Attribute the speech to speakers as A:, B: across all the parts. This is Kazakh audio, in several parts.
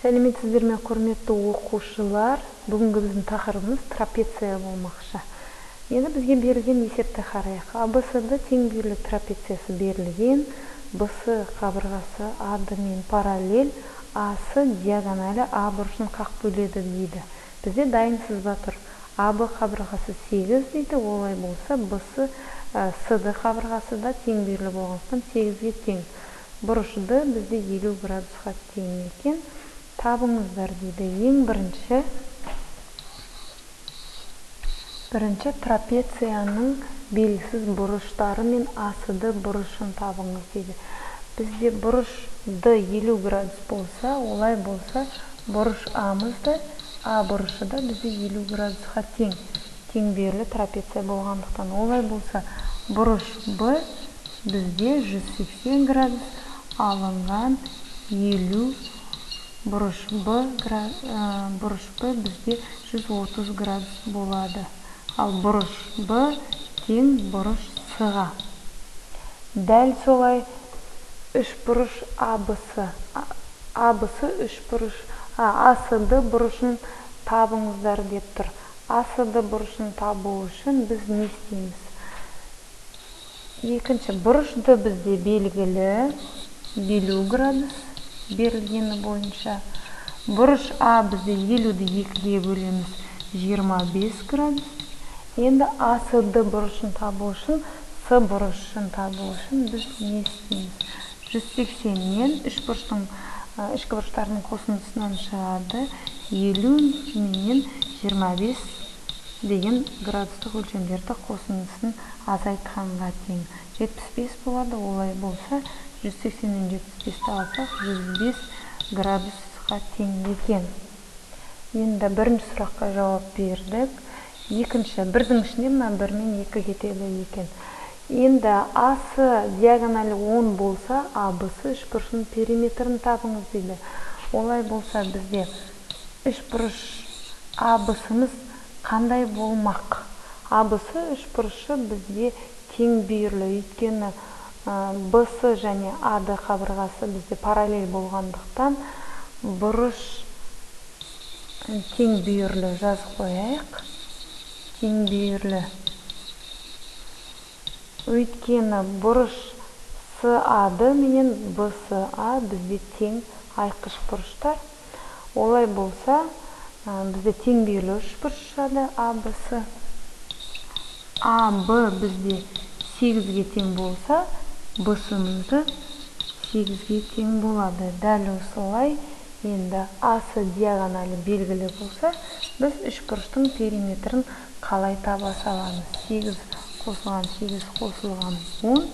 A: Сәлеметсіздер ме, құрметті оқушылар? Бүгінгі біздің тақырыбымыз трапеция болмақшы. Енді бізге берілген есепті қарайық. АБС-ды тең бүйірлі трапециясы берілген. БС қабырғасы АД-мен параллель, АС диагоналі А бұрышын қақ бөледі дейді. Бізде дайын сызба тұр. АБ қабырғасы 8 дейді. Олай болса, БС СД қабырғасы да тең бүйірлі болғандықтан 8-ге тең. Бұрышты бізде 50 градусқа тең екен. Табыңыздар дейді. Ең бірінші трапецияның белгісіз бұрыштары мен АСД бұрышын табыңыз дейді. Бізде бұрышды 50 градус болса, олай болса, бұрыш Амызды, А бұрышы да бізде 50 градусқа тең. Тең бүйірлі трапеция болғандықтан. Олай болса, бұрыш Б бізде 180 градус алынған 50 бұрыш Б бізде 130 градус болады. Ал бұрыш Б тең бұрыш С-ға. Дәл солай үшбұрыш АБС үшбұрыш АСД бұрышын табыңыздар деп тұр. АСД бұрышын табу үшін біз не істейміз? Екінші, бұрыш Д бізде белгілі 50 градус берілгені бойынша. Бұрыш А бізде 50-ді 2-ге бөлеміз 25 градус. Енді АСД бұрышын табу үшін, С бұрышын табу үшін біз не істейміз? 180-нен ішкі бұрыштардың қосындысынан шығады 50 менен 25 деген градустық өлшемдерді қосындысын азайтқанға тең. 75 болады. Олай болса, 180-нен 75-ті алсақ, 105 градусқа тең екен. Енді бірінші сұраққа жауап бердік. Екінші, бірдің ішінде мына 1 мен 2 кетеді екен. Енді АС диагоналі 10 болса, АБС үшбұрышының периметрін табыңыз дейді. Олай болса, бізде үшбұрыш АБС-мыз қандай болмақ? АБС үшбұрышы бізде тең бүйірлі, өйткені БС және АД қабырғасы бізде параллель болғандықтан бұрыш тең бүйірлі жазып қояйық. Тең бүйірлі. Өйткені бұрыш САД менен БСА бізде тең айқыш бұрыштар. Олай болса, бізде тең бүйірлі үшбұрыш шығады АБС. АБ бізде 8-ге тең болса, БС-мызды 8-ге тең болады. Дәл осылай, енді АС диагоналі белгілі болса, біз үшбұрыштың периметрін қалай таба саламыз? 8 қосылған 8 қосылған 10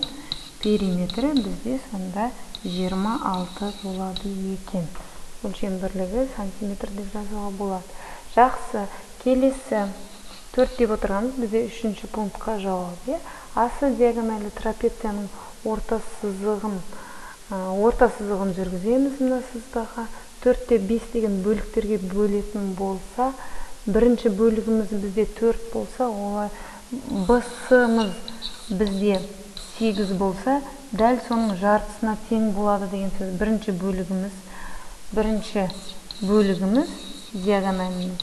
A: периметрі бізде сонда 26 болады екен. Өлшем бірлігі сантиметр деп жазуға болады. Жақсы, келесі 4 деп отырғанымыз бізде 3-ші пунктқа жауап. АС диагоналі трапецияның орта сызығын жүргіземіз мына сызбаға. 4-те 5 деген бөліктерге бөлетін болса, бірінші бөлігіміз бізде 4 болса, олай БС-мыз бізде 8 болса, дәл соның жартысына тең болады деген сөз. Бірінші бөлігіміз диагоналіміз.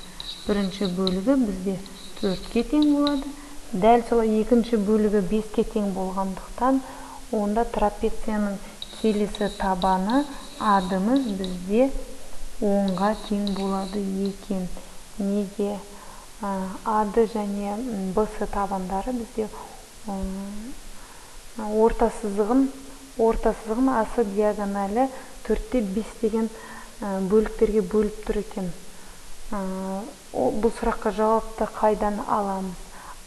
A: Бірінші бөлігі бізде 4-ке тең болады. Дәл солай екінші бөлігі 5-ке тең болғандықтан, онда трапецияның келесі табаны АД-мыз бізде 10-ға тең болады екен. Неге? АД және БС табандары бізде орта сызығын АС диагоналі 4-те 5 деген бөліктерге бөліп тұр екен. Бұл сұраққа жауапты қайдан аламыз?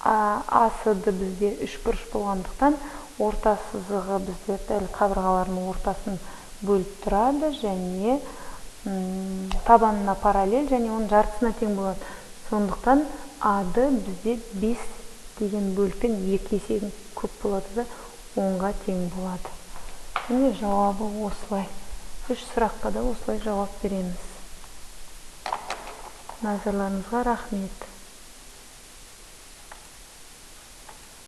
A: АС-ды бізде үшбұрыш болғандықтан, орта сызығы бізде дәл қабырғалардың ортасын бөліп тұрады және табанына параллель және оның жартысына тең болады. Сондықтан АД бізде 5 деген бөліктен 2 есе көп болады да 10-ға тең болады. Міне жауабы осылай. 3 сұраққа да осылай жауап береміз. Назарларыңызға рахмет.